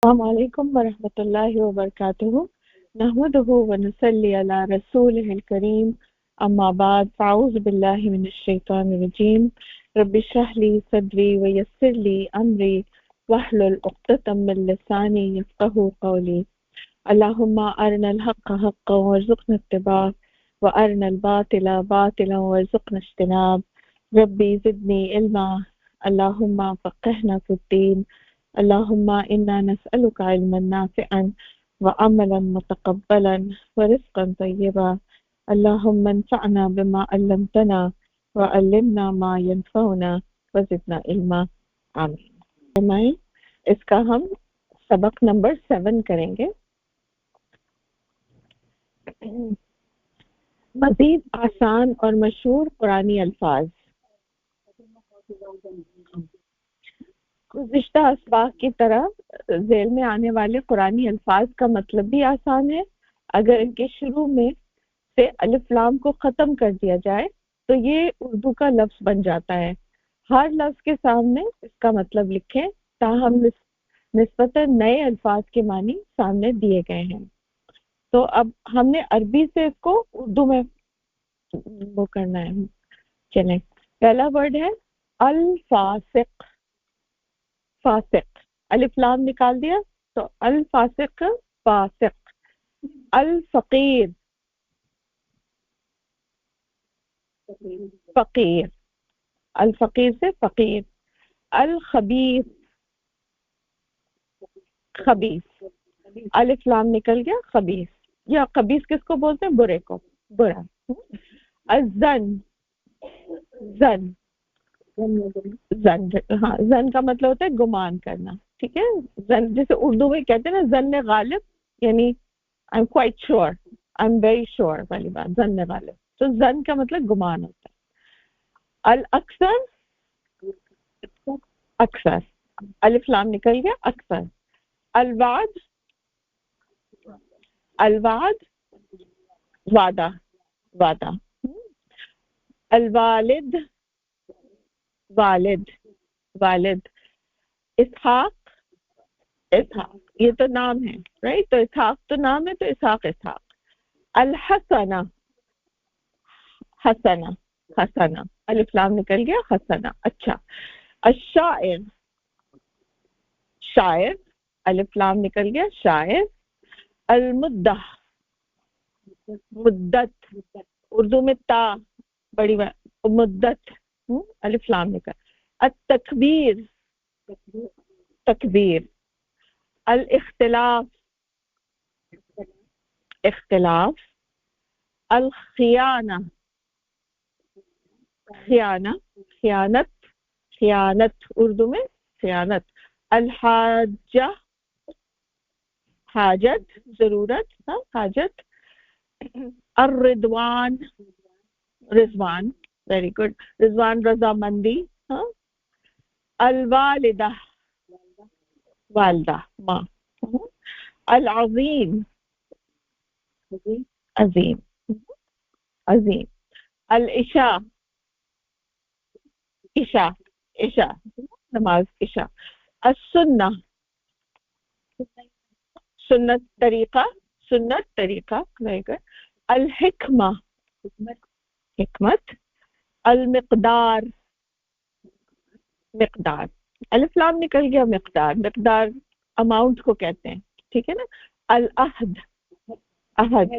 السلام علیکم ورحمۃ اللہ وبرکاتہ نحمده ونصلی علی رسولہ الکریم اما بعد فاعوذ باللہ من الشیطان الرجیم رب اشرح لی صدری ویسر لی امری واحلل عقدۃ من لسانی یفقہوا قولی اللہم ارنا الحق حقا وارزقنا اتباعہ وارنا الباطل باطلا وارزقنا اجتناب ربی زدنی علما اللہم فقہنا فی الدین اللهم إنا نسألك علما نافعا وعملا متقبلا ورزقا طيبا اللهم انفعنا بما علمتنا وعلمنا ما ينفعنا وزدنا علما آمین. اس کا ہم سبق نمبر 7 کریں گے. مزید آسان اور مشہور قرآنی الفاظ. گزشتہ اسباق کی طرح ذیل میں آنے والے قرآنی الفاظ کا مطلب بھی آسان ہے. اگر ان کے شروع میں سے الف لام کو ختم کر دیا جائے تو یہ اردو کا لفظ بن جاتا ہے. ہر لفظ کے سامنے اس کا مطلب لکھیں تاہم نسبتاً نئے الفاظ کے معنی سامنے دیے گئے ہیں. تو اب ہم نے عربی سے اس کو اردو میں وہ کرنا ہے. چلیں، پہلا ورڈ ہے الفاسق. فاسق، الف لام نکال دیا تو الفاسق فاسق. الفقیر فقیر، الفقیر سے فقیر. الخبیث خبیث، الف لام نکل گیا خبیث. یا خبیث کس کو بولتے ہیں؟ برے کو، برا. الزن زن، زن ہاں، زن کا مطلب ہوتا ہے گمان کرنا. ٹھیک ہے، زن جیسے اردو میں کہتے ہیں نا زن غالب، یعنی I am quite sure, I am very sure والی بات، زن غالب. تو زن کا مطلب گمان ہوتا ہے. الاکثر اکثر، الف لام نکل گیا اکثر. الوعد الوعد وعدہ وعدہ. الوالد والد والد. اسحاق اسحاق، یہ تو نام ہے رائٹ، تو اسحاق تو نام ہے تو اسحاق اسحاق. الحسنہ حسنہ حسنہ، الف لام نکل گیا حسنہ. اچھا. الشاعر شاعر، الف لام نکل گیا شاعر. المدہ مدت، اردو میں تا بڑی مدت، الف لام نکل. التکبیر تکبیر. الاختلاف اختلاف. الخیانہ خیانہ خیانت خیانت، اردو میں خیانت. الحاجہ حاجت ضرورت، حاجت. الرضوان رضوان، ویری گڈ، رضوان رضامندی. الوالدہ والدہ ماں. العظیم عظیم عظیم. العشاء عشاء عشاء نماز عشاء. السنہ سنت طریقہ سنت طریقہ، ویری گڈ. الحکمہ حکمت. المقدار مقدار، الف لام نکل گیا مقدار. مقدار اماؤنٹ کو کہتے ہیں، ٹھیک ہے نا. العہد عہد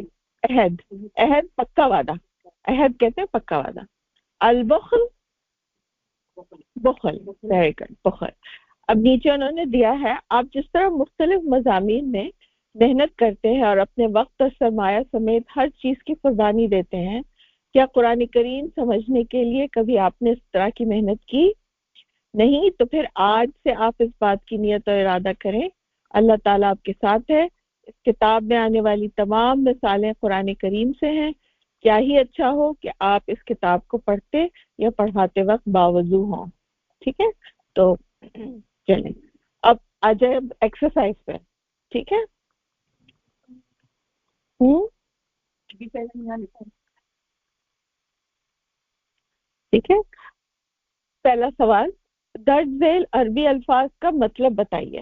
عہد عہد پکا وعدہ، عہد کہتے ہیں پکا وعدہ. البخل بخل، ویری گڈ بخل. اب نیچے انہوں نے دیا ہے آپ جس طرح مختلف مضامین میں محنت کرتے ہیں اور اپنے وقت اور سرمایہ سمیت ہر چیز کی قربانی دیتے ہیں، کیا قرآن کریم سمجھنے کے لیے کبھی آپ نے اس طرح کی محنت کی؟ نہیں تو پھر آج سے آپ اس بات کی نیت اور ارادہ کریں. اللہ تعالیٰ آپ کے ساتھ ہے. اس کتاب میں آنے والی تمام مثالیں قرآن کریم سے ہیں. کیا ہی اچھا ہو کہ آپ اس کتاب کو پڑھتے یا پڑھاتے وقت باوضو ہوں. ٹھیک ہے، تو چلیں اب آ جائے ایکسرسائز پہ. ٹھیک ہے، ٹھیک ہے. پہلا سوال، درج ذیل عربی الفاظ کا مطلب بتائیے.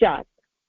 4,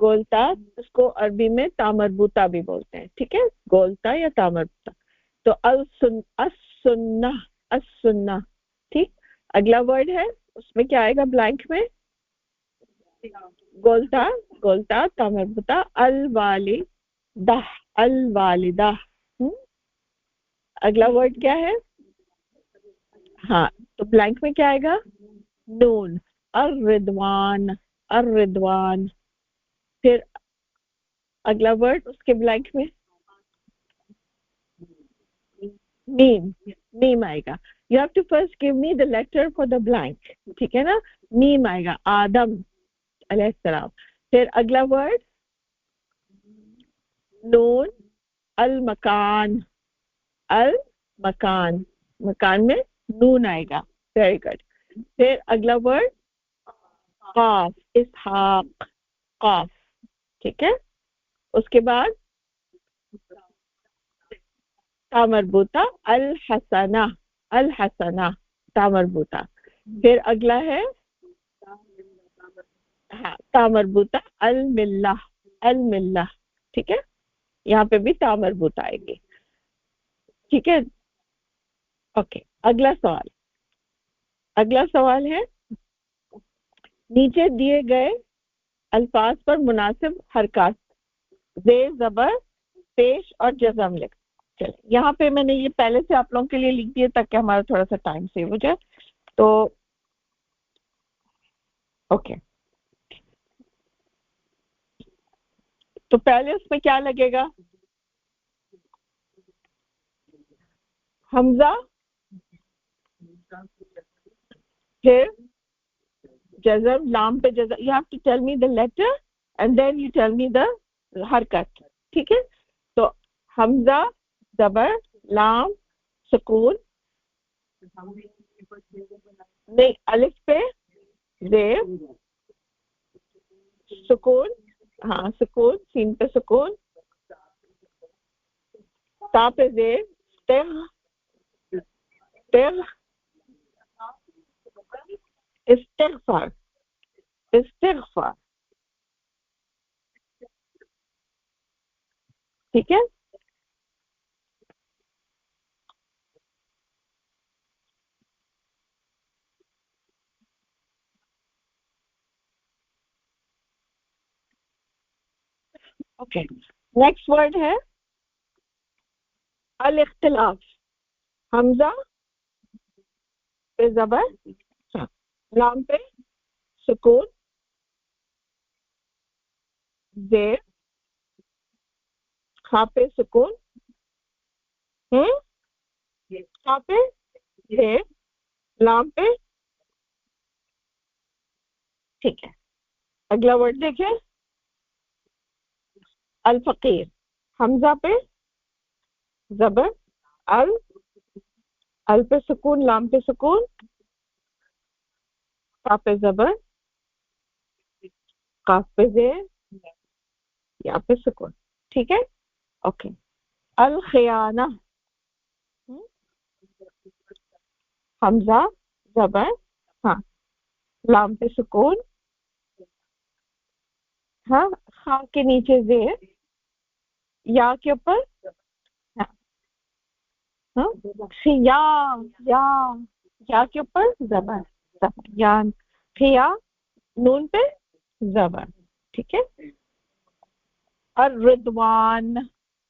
گولتا اس کو عربی میں تامربوطہ بھی بولتے ہیں، ٹھیک ہے، گولتا یا تامربوطہ. تو السنہ، السنہ، ٹھیک. اگلا ورڈ ہے اس میں کیا آئے گا بلینک میں؟ گولتا، گولتا تامربوطہ. الوالدہ، الوالدہ. اگلا ورڈ کیا ہے؟ ہاں تو بلینک میں کیا آئے گا؟ نون. الرضوان، الرضوان. پھر اگلا ورڈ اس کے بلینک میں میم، میم آئے گا. You have to first give me the letter for the blank, ٹھیک ہے نا. میم آئے گا، آدم علیہ السلام. پھر اگلا ورڈ نون. المکان، المکان، مکان میں نون آئے گا. Very good. پھر اگلا ورڈ قاف، اسحاق، قاف، ٹھیک ہے. اس کے بعد تامربوطہ الحسنہ، الحسنہ تامربوطہ. پھر اگلا ہے ہاں تامربوطہ الملہ، الملہ، ٹھیک ہے. یہاں پہ بھی تامربوطہ آئے گی، ٹھیک ہے. اوکے اگلا سوال، اگلا سوال ہے نیچے دیے گئے الفاظ پر مناسب حرکات زیر زبر پیش اور جزم لکھ. چلے یہاں پہ میں نے یہ پہلے سے آپ لوگوں کے لیے لکھ دیا تاکہ ہمارا تھوڑا سا ٹائم سیو ہو جائے. تو اوکے تو پہلے اس میں کیا لگے گا؟ حمزہ، پھر جزم، لام پہ جزم. You have to tell me the letter and then you tell me the حرکت، ٹھیک ہے. تو حمزہ زبر، لام سکون، نہیں الف پہ زیر سکون، ہاں سکون، سین پہ سکون، تا پہ زیر تغ، تغ، استغفار، استغفار، ٹھیک ہے. اوکے نیکسٹ ورڈ ہے الاختلاف. حمزہ پہ زبر، لام پہ سکون، زیر، خا پہ سکون، خا پہ زیر، لام پہ، ٹھیک ہے. اگلا ورڈ دیکھیں الفقیر. حمزہ پہ زبر، ال، ال پہ سکون، لام پہ سکون، قاف پہ زبر، قاف پہ زیر، یا پہ سکون، ٹھیک ہے. اوکے الخیانہ. حمزہ زبر، ہاں لام پہ سکون، ہاں خا کے نیچے زیر، یا کے اوپر یا، یا، یا کے اوپر زبر، زبر یا، خیا، نون پہ زبر، ٹھیک ہے. الرضوان،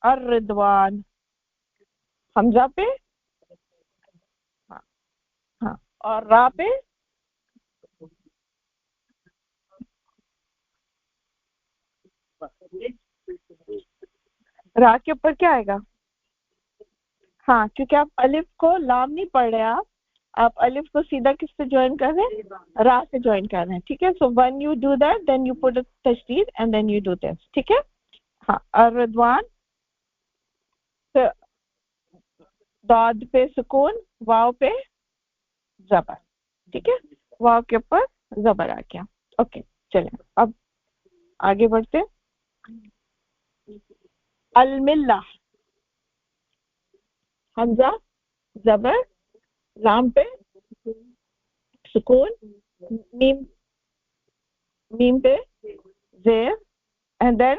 الرضوان. حمزہ پہ ہاں، ہاں اور را پہ را کے اوپر کیا آئے گا؟ ہاں کیونکہ آپ الف کو لام نہیں پڑھ رہے، آپ الف کو سیدھا کس سے جوائن کر رہے ہیں؟ را سے جوائن کر رہے ہیں، ٹھیک ہے. So when you do that then you put تشدید and then you do this, ٹھیک ہے. ہاں الرضوان، داد پہ سکون، واو پہ زبر، ٹھیک ہے. واو کے اوپر زبر آ گیا. اوکے چلیں اب آگے بڑھتے. الملہ. حمزہ زبر، لام پہ سکون، میم، میم پہ زیر، and then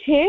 6,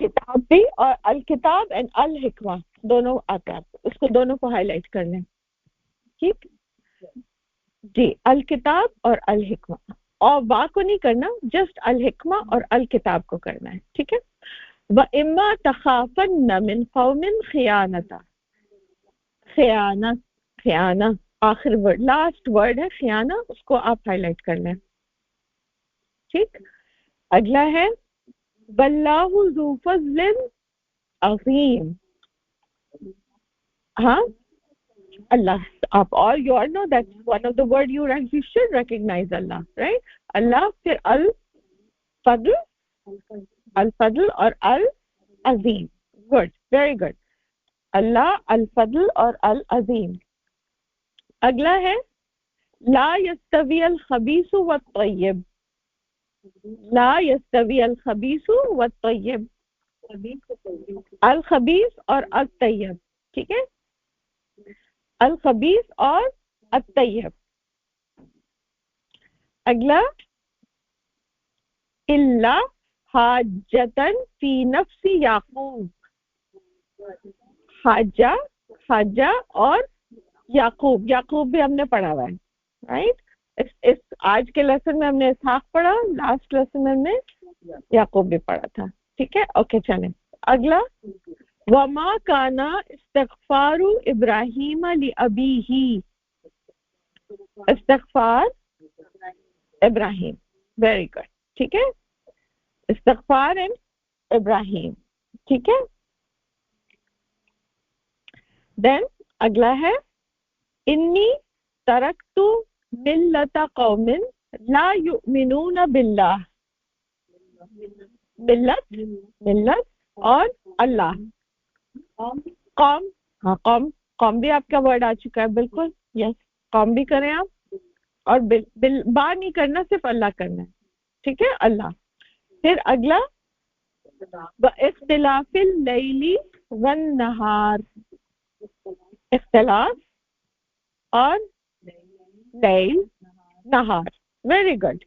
کتاب بھی اور الکتاب اینڈ الحکمہ دونوں آتے ہیں، اس کو دونوں کو ہائی لائٹ کر لیں. ٹھیک جی، الکتاب اور الحکمہ، اور با کو نہیں کرنا، جسٹ الحکمہ اور الکتاب کو کرنا ہے. ٹھیک ہے. وَإِمَّا تَخَافَنَّ مِنْ قَوْمٍ خِيَانَةً، خیانہ آخر ورڈ، لاسٹ ورڈ ہے خیانہ، اس کو آپ ہائی لائٹ کر لیں. ٹھیک. اگلا ہے وَاللَّهُ ذُو فَضْلٍ عَظِيمٍ. ہاں Allah, all you all know that one of the word you should recognize Allah, right? Allah, pھر al-fadl اور al-azim. Good, very good. Allah, al-fadl اور al-azim. اگلا ہے لا يستوي الخبيث والطيب. لا يستوي الخبيث والطيب. الخبيث اور الطيب. ٹھیک ہے. الخبیث اور الطیب. اگلا الا حاجتن فی نفس یعقوب. حاجہ اور یعقوب بھی ہم نے پڑھا ہوا ہے، رائٹ. اس آج کے لیسن میں ہم نے اسحاق پڑھا، لاسٹ لیسن میں ہم نے یعقوب بھی پڑھا تھا. ٹھیک ہے. اوکے چلیں. اگلا وما کان استغفار ابراہیم لابیہ. استغفار ابراہیم، ویری گڈ. ٹھیک ہے. استغفار ابراہیم. ٹھیک ہے. دین اگلا ہے انی ترکت ملت قوم لا یؤمنون باللہ. ملت اور اللہ. قوم، ہاں قوم بھی آپ کا ورڈ آ چکا ہے. بالکل یس، قوم بھی کریں آپ، اور با نہیں کرنا، صرف اللہ کرنا ہے. ٹھیک ہے. اللہ. پھر اگلا اختلاف اللیل والنہار. اختلاف اور لیل نہار. Very good.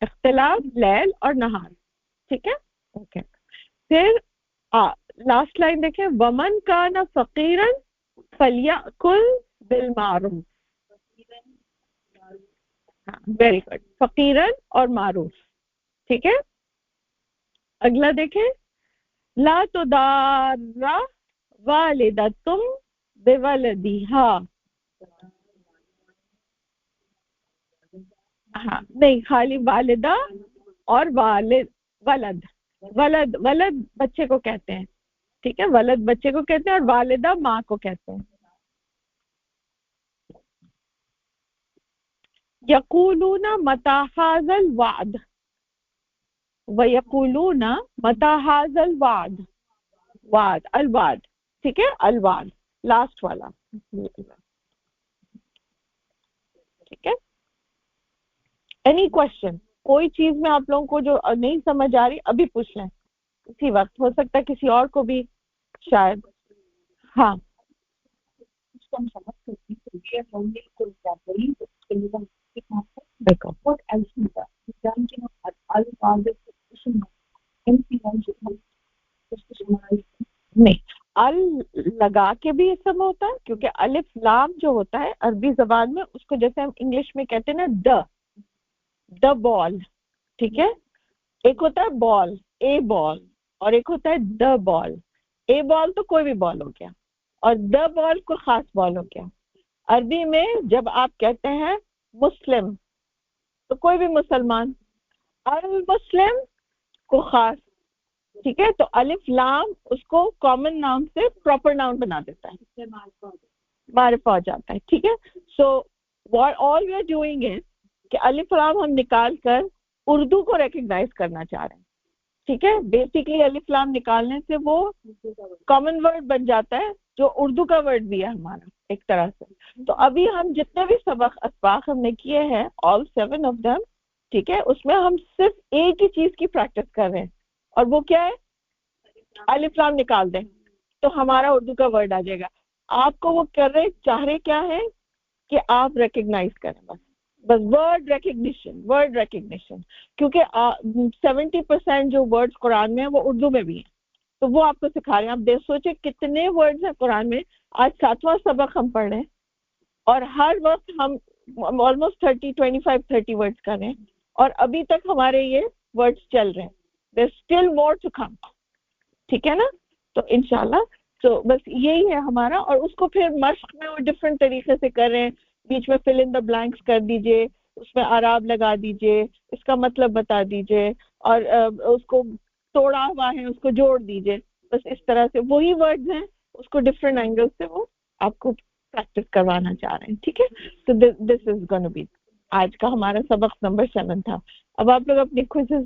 اختلاف لیل اور نہار. ٹھیک ہے. اوکے. پھر لاسٹ لائن دیکھیں ومن کان فقیرا فلیأکل بالمعروف. Very good. فقیرا اور معروف. ٹھیک ہے. اگلا دیکھیں لا تضار والدۃ بولدہا. ہاں نہیں، خالی والدہ اور ولد بچے کو کہتے ہیں. ٹھیک ہے. ولد بچے کو کہتے ہیں اور والدہ ماں کو کہتے ہیں. یقولون متی ھذا الوعد. ویقولون متی ھذا الوعد. وعد، الوعد. ٹھیک ہے. الوعد لاسٹ والا. ٹھیک ہے. Any question? کوئی چیز میں آپ لوگوں کو جو نہیں سمجھ آ رہی ابھی پوچھ لیں اسی وقت. ہو سکتا ہے کسی اور کو بھی شاید. ہاں دیکھو نہیں، ال لگا کے بھی اسم ہوتا ہے، کیونکہ الف لام جو ہوتا ہے عربی زبان میں اس کو جیسے ہم انگلش میں کہتے ہیں نا دا بال. ٹھیک ہے. ایک ہوتا ہے بال، اے بال، اور ایک ہوتا ہے دا بال. اے بال تو کوئی بھی بال ہو گیا، اور دا بال کوئی خاص بال ہو گیا. عربی میں جب آپ کہتے ہیں مسلم تو کوئی بھی مسلمان، المسلم کو خاص. ٹھیک ہے. تو الف لام اس کو کامن ناؤن سے پراپر ناؤن بنا دیتا ہے، معرفہ ہو جاتا ہے. ٹھیک ہے. سو آل وی آر ڈوئنگ از کہ الف لام ہم نکال کر اردو کو ریکگنائز کرنا چاہ رہے ہیں. ٹھیک ہے. بیسکلی الف لام نکالنے سے وہ کامن ورڈ بن جاتا ہے جو اردو کا ورڈ بھی ہے ہمارا ایک طرح سے. تو ابھی ہم جتنے بھی سبق اسباق ہم نے کیے ہیں آل 7 آف دم، ٹھیک ہے، اس میں ہم صرف ایک ہی چیز کی پریکٹس کر رہے ہیں، اور وہ کیا ہے؟ الف لام نکال دیں تو ہمارا اردو کا ورڈ آ جائے گا. آپ کو وہ چاہ رہے کیا ہے کہ آپ ریکگنائز کریں، بس ورڈ ریکگنیشن. کیونکہ 70% جو ورڈز قرآن میں ہیں وہ اردو میں بھی ہیں. تو وہ آپ کو سکھا رہے ہیں. آپ سوچے کتنے ورڈز ہیں قرآن میں. آج 7واں سبق ہم پڑھ رہے ہیں اور ہر وقت ہم آلموسٹ 25-30 ورڈز کر رہے ہیں اور ابھی تک ہمارے یہ ورڈز چل رہے ہیں. there's still more to come. ٹھیک ہے نا. تو انشاءاللہ تو بس یہی ہے ہمارا. اور اس کو پھر مشق میں وہ ڈفرینٹ طریقے سے کر رہے ہیں. بیچ میں فل ان دا بلینکس کر دیجئے, اس میں اعراب لگا دیجئے, اس کا مطلب بتا دیجئے, اور اس کو توڑا ہوا ہے اس کو جوڑ دیجئے. بس اس طرح سے وہی ورڈز ہیں, اس کو ڈفرینٹ اینگل سے وہ آپ کو پریکٹس کروانا چاہ رہے ہیں. ٹھیک ہے. تو دس از گونا بی آج کا ہمارا سبق نمبر 7 تھا. اب آپ لوگ اپنی کوئزز